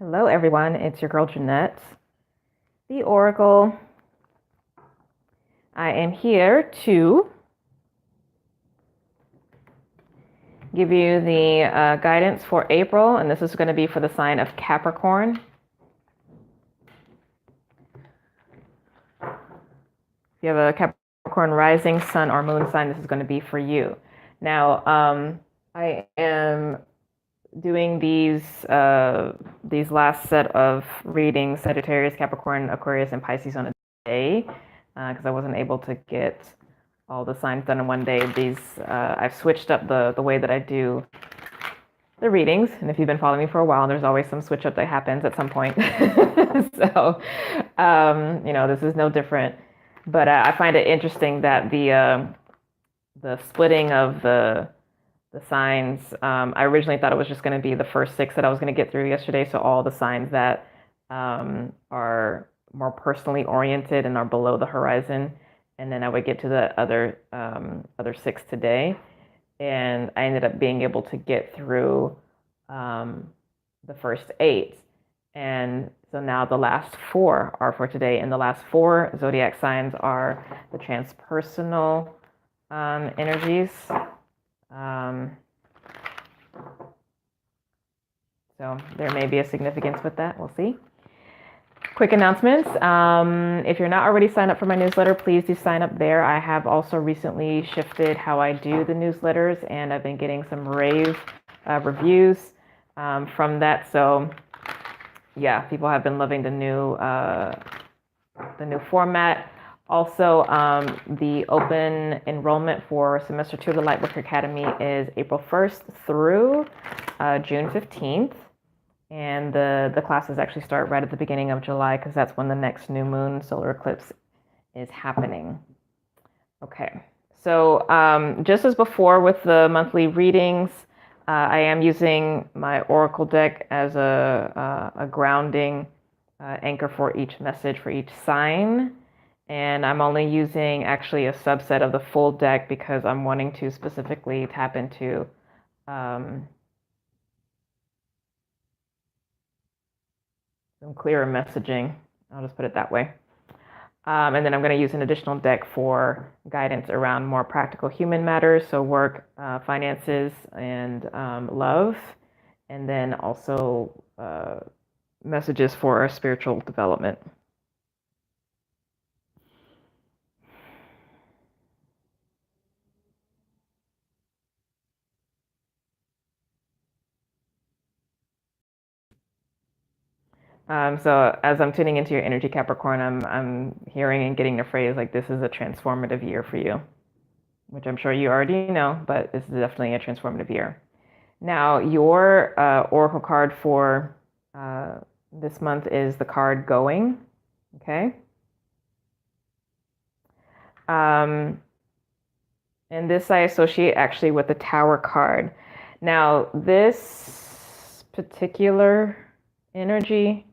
Hello, everyone. It's your girl, Jynnette the Oracle. I am here to give you the guidance for April, and this is going to be for the sign of Capricorn. If you have a Capricorn rising, sun, or moon sign, this is going to be for you. Now, I am doing these last set of readings, Sagittarius, Capricorn, Aquarius, and Pisces on a day, because I wasn't able to get all the signs done in one day. I've switched up the way that I do the readings, and if you've been following me for a while, there's always some switch up that happens at some point. So, this is no different. But I find it interesting that the splitting of the signs. I originally thought it was just going to be the first 6 that I was going to get through yesterday. So all the signs that are more personally oriented and are below the horizon, and then I would get to the other 6 today. And I ended up being able to get through the first 8. And so now the last 4 are for today. And the last 4 zodiac signs are the transpersonal energies. So there may be a significance with that. We'll see. Quick announcements. If you're not already signed up for my newsletter, please do sign up there. I have also recently shifted how I do the newsletters, and I've been getting some rave reviews from that. So yeah, people have been loving the new format. Also, the open enrollment for semester 2 of the Lightworker Academy is April 1st through June 15th. And the classes actually start right at the beginning of July, because that's when the next new moon solar eclipse is happening. Okay, so just as before with the monthly readings, I am using my Oracle deck as a grounding anchor for each message for each sign. And I'm only using actually a subset of the full deck because I'm wanting to specifically tap into some clearer messaging. I'll just put it that way. And then I'm going to use an additional deck for guidance around more practical human matters, so work, finances, and love. And then also messages for our spiritual development. So as I'm tuning into your energy, Capricorn, I'm hearing and getting the phrase like, this is a transformative year for you, which I'm sure you already know, but this is definitely a transformative year. Now, your oracle card for this month is the card Going, okay? And this I associate actually with the Tower card. Now, this particular energy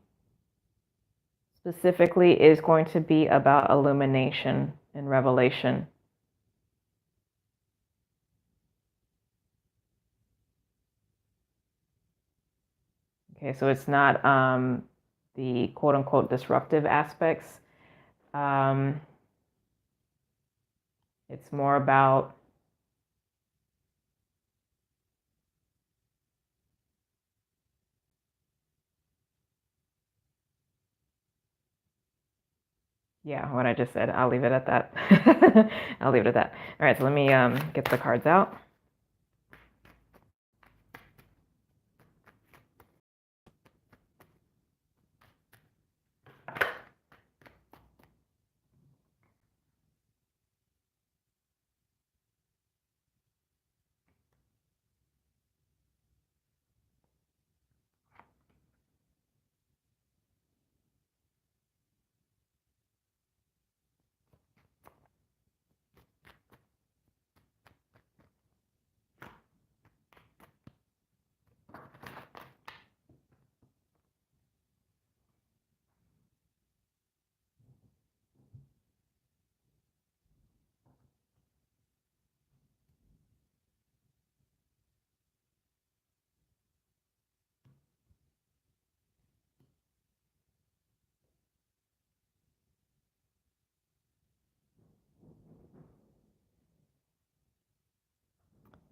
specifically is going to be about illumination and revelation. Okay, so it's not the quote unquote disruptive aspects. It's more about what I just said. I'll leave it at that. I'll leave it at that. All right, so let me get the cards out.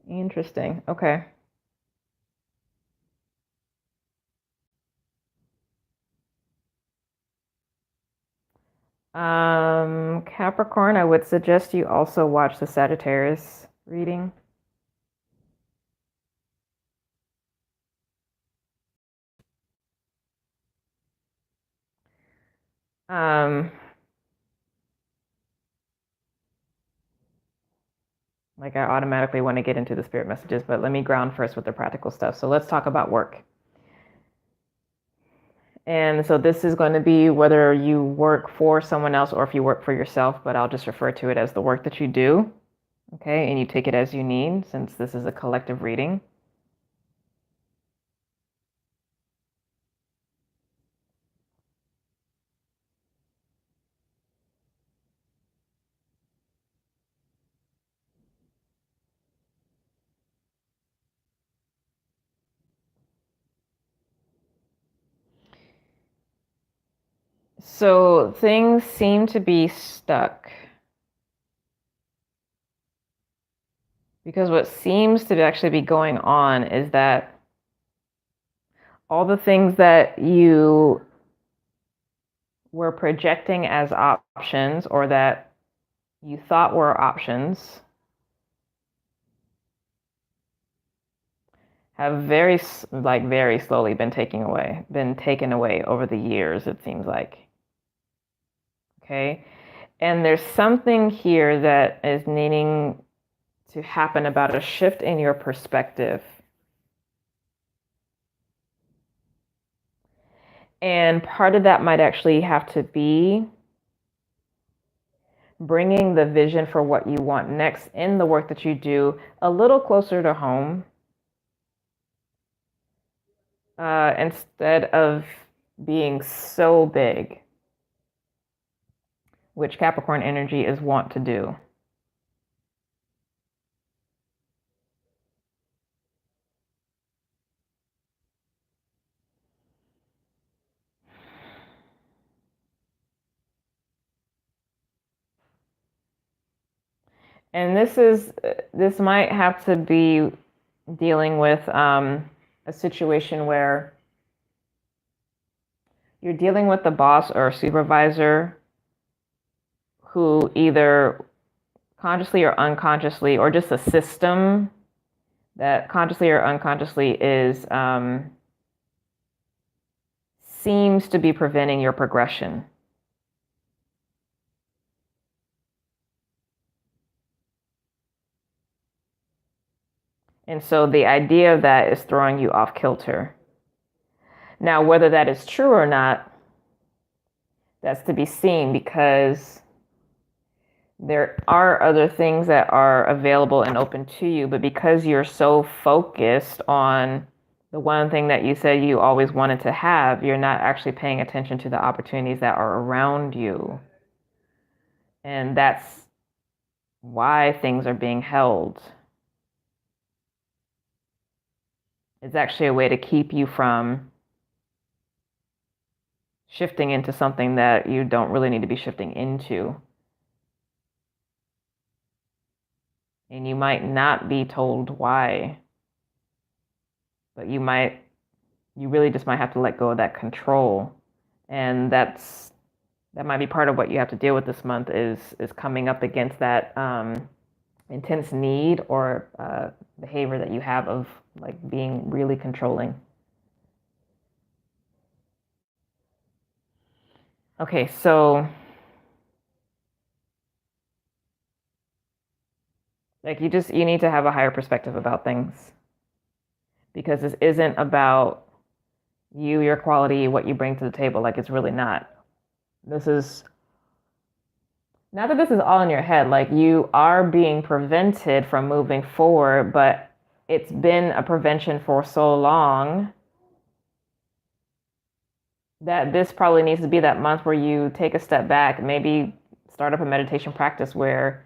Interesting. Okay. Capricorn, I would suggest you also watch the Sagittarius reading. Um, like I automatically want to get into the spirit messages, but let me ground first with the practical stuff. So let's talk about work. And so this is going to be whether you work for someone else or if you work for yourself, but I'll just refer to it as the work that you do. Okay, and you take it as you need since this is a collective reading. So things seem to be stuck because what seems to actually be going on is that all the things that you were projecting as options or that you thought were options have very slowly been taken away over the years, it seems like. Okay. And there's something here that is needing to happen about a shift in your perspective. And part of that might actually have to be bringing the vision for what you want next in the work that you do a little closer to home, instead of being so big, which Capricorn energy is wont to do. And this might have to be dealing with a situation where you're dealing with a boss or a supervisor who either consciously or unconsciously, or just a system that consciously or unconsciously is seems to be preventing your progression. And so the idea of that is throwing you off kilter. Now, whether that is true or not, that's to be seen, because there are other things that are available and open to you, but because you're so focused on the one thing that you said you always wanted to have, you're not actually paying attention to the opportunities that are around you. And that's why things are being held. It's actually a way to keep you from shifting into something that you don't really need to be shifting into. And you might not be told why, but you really just might have to let go of that control. And that might be part of what you have to deal with this month is coming up against that intense need or behavior that you have of like being really controlling. Okay, so like you need to have a higher perspective about things, because this isn't about you, your quality, what you bring to the table. Like it's really not. This is not that this is all in your head. Like you are being prevented from moving forward, but it's been a prevention for so long that this probably needs to be that month where you take a step back, maybe start up a meditation practice where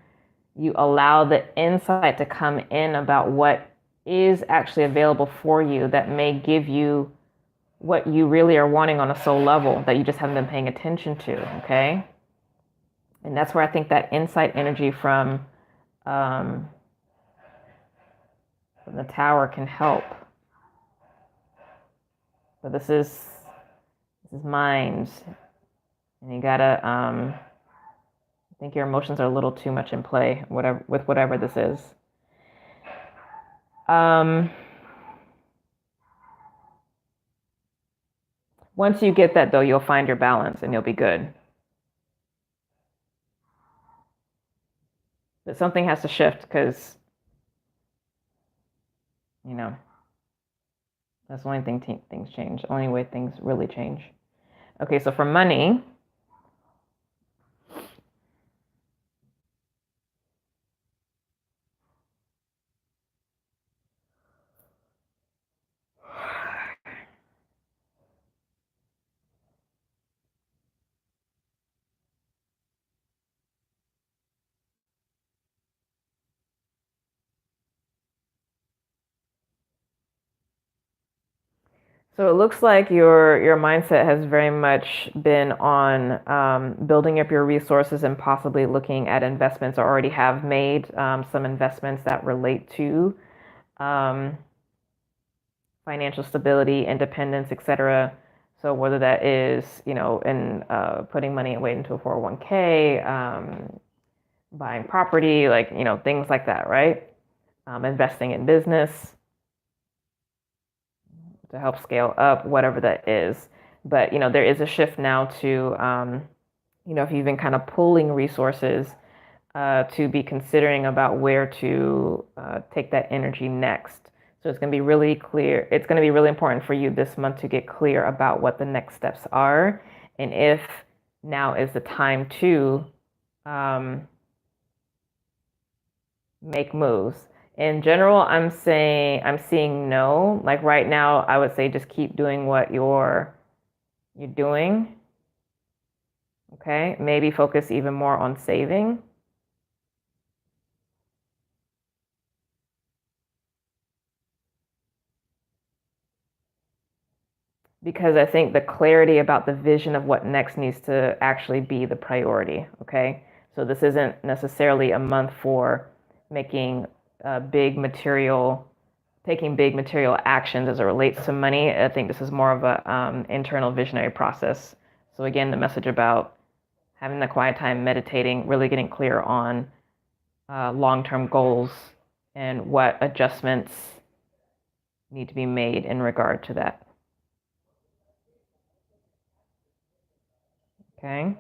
you allow the insight to come in about what is actually available for you that may give you what you really are wanting on a soul level that you just haven't been paying attention to, okay? And that's where I think that insight energy from And the Tower can help. But this is mind. And you gotta, I think your emotions are a little too much in play, whatever this is. Once you get that, though, you'll find your balance and you'll be good. But something has to shift because, you know, that's the only thing things change. The only way things really change. Okay, so for money, so it looks like your mindset has very much been on building up your resources and possibly looking at investments, or already have made some investments that relate to um, financial stability, independence, etc. So whether that is, in putting money away into a 401k, buying property, like, things like that, right? Investing in business to help scale up, whatever that is. But, there is a shift now to, if you've been kind of pulling resources to be considering about where to take that energy next. So it's going to be really clear. It's going to be really important for you this month to get clear about what the next steps are, and if now is the time to make moves. In general, I'm seeing no. Like right now, I would say just keep doing what you're doing. Okay, maybe focus even more on saving. Because I think the clarity about the vision of what next needs to actually be the priority. Okay, so this isn't necessarily a month for making taking big material actions as it relates to money. I think this is more of a internal visionary process. So again, the message about having the quiet time, meditating, really getting clear on long-term goals and what adjustments need to be made in regard to that. Okay.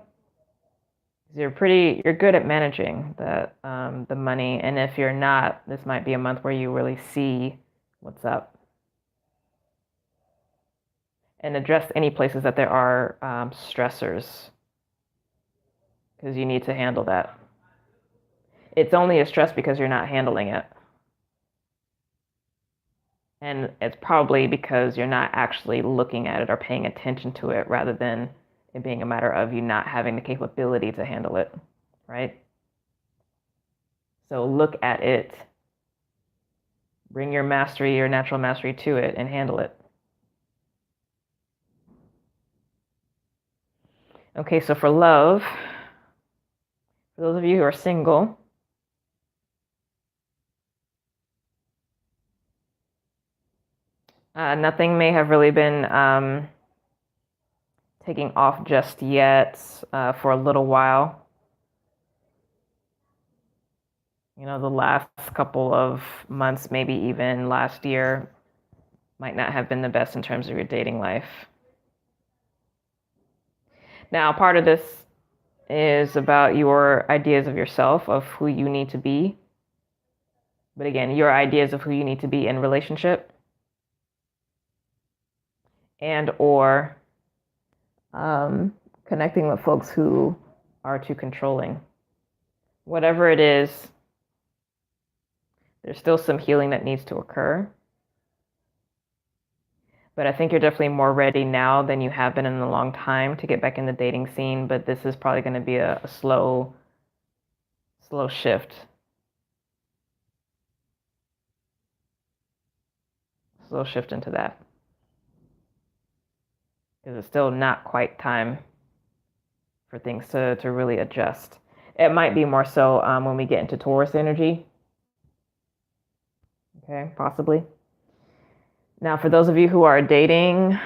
You're good at managing the money, and if you're not, this might be a month where you really see what's up and address any places that there are stressors, because you need to handle that. It's only a stress because you're not handling it, and it's probably because you're not actually looking at it or paying attention to it, rather than it being a matter of you not having the capability to handle it, right? So look at it, bring your natural mastery to it, and handle it. Okay, so for love, for those of you who are single, nothing may have really been taking off just yet for a little while. The last couple of months, maybe even last year, might not have been the best in terms of your dating life. Now, part of this is about your ideas of yourself, of who you need to be. But again, your ideas of who you need to be in relationship, and or connecting with folks who are too controlling. Whatever it is, there's still some healing that needs to occur. But I think you're definitely more ready now than you have been in a long time to get back in the dating scene. But this is probably going to be a slow shift. Slow shift into that. Because it's still not quite time for things to really adjust. It might be more so when we get into Taurus energy. Okay, possibly. Now, for those of you who are dating,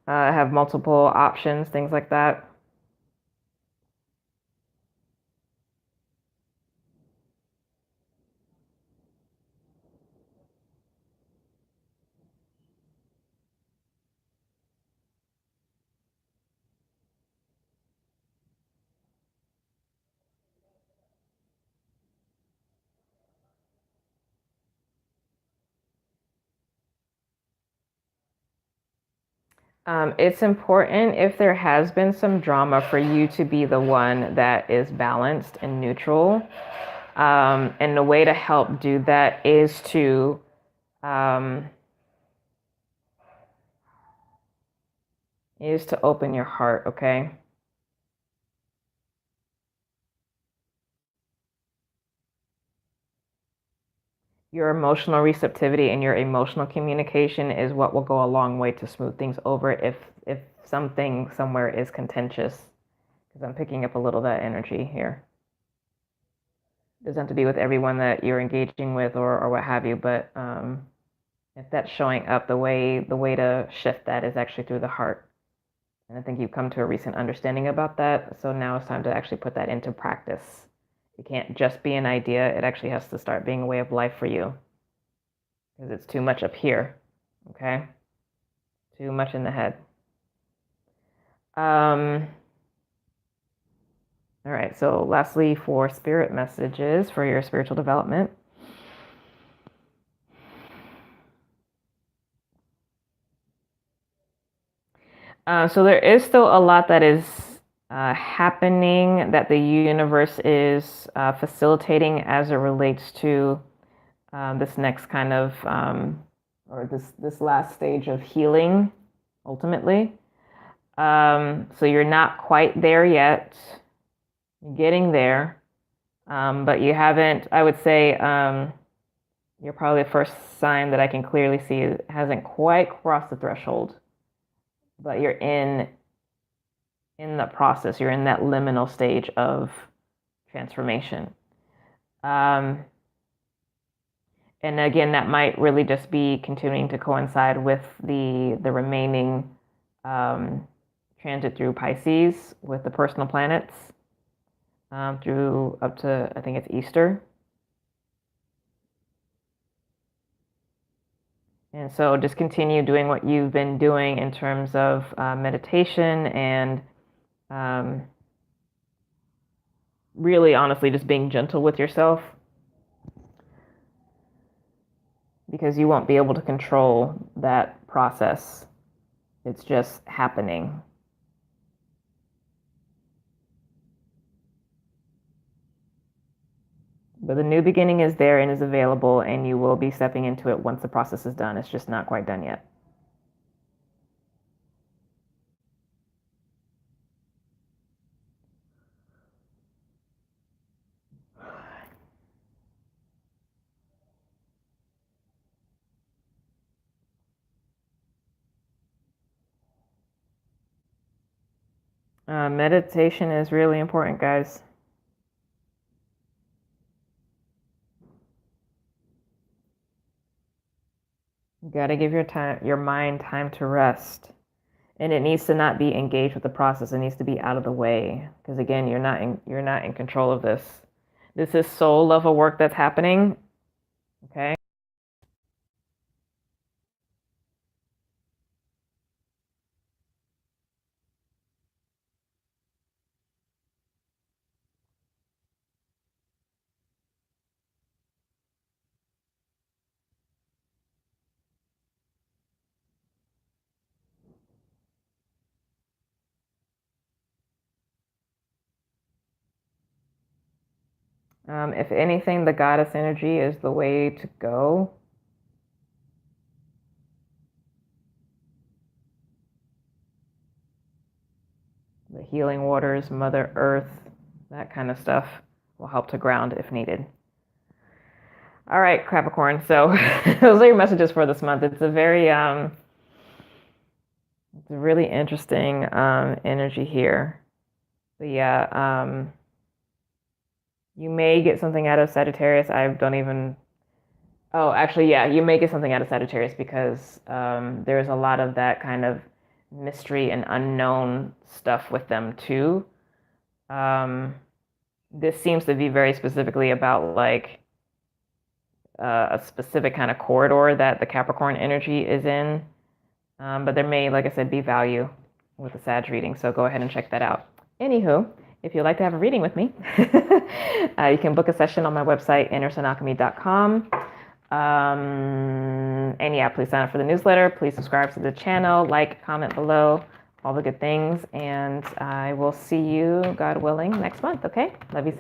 have multiple options, things like that. It's important if there has been some drama for you to be the one that is balanced and neutral. And the way to help do that um, is to open your heart, okay? Your emotional receptivity and your emotional communication is what will go a long way to smooth things over if something somewhere is contentious. Because I'm picking up a little of that energy here. It doesn't have to be with everyone that you're engaging with or what have you, but if that's showing up, the way to shift that is actually through the heart. And I think you've come to a recent understanding about that. So now it's time to actually put that into practice. It can't just be an idea. It actually has to start being a way of life for you. Because it's too much up here. Okay? Too much in the head. All right. So lastly, for spirit messages for your spiritual development. So there is still a lot that is happening that the universe is facilitating as it relates to this next kind of or this last stage of healing, ultimately. So you're not quite there yet. You're getting there, but you haven't. I would say you're probably the first sign that I can clearly see it hasn't quite crossed the threshold, but you're in the process. You're in that liminal stage of transformation. And again, that might really just be continuing to coincide with the remaining transit through Pisces with the personal planets through up to, I think it's Easter. And so just continue doing what you've been doing in terms of meditation and really honestly just being gentle with yourself, because you won't be able to control that process. It's just happening. But the new beginning is there and is available, and you will be stepping into it once the process is done. It's just not quite done yet. Meditation is really important, guys. You got to give your mind time to rest. And it needs to not be engaged with the process. It needs to be out of the way. Because again, you're not in control of this. This is soul level work that's happening. Okay. If anything, the goddess energy is the way to go. The healing waters, Mother Earth, that kind of stuff will help to ground if needed. All right, Capricorn. So those are your messages for this month. It's a very, it's a really interesting energy here. But yeah, you may get something out of Sagittarius. I don't even. Oh, actually, yeah, you may get something out of Sagittarius because there's a lot of that kind of mystery and unknown stuff with them too. This seems to be very specifically about like a specific kind of corridor that the Capricorn energy is in. But there may, like I said, be value with the Sag reading. So go ahead and check that out. Anywho, if you'd like to have a reading with me, you can book a session on my website, innersunalchemy.com. And yeah, please sign up for the newsletter. Please subscribe to the channel, like, comment below, all the good things. And I will see you, God willing, next month. Okay? Love you.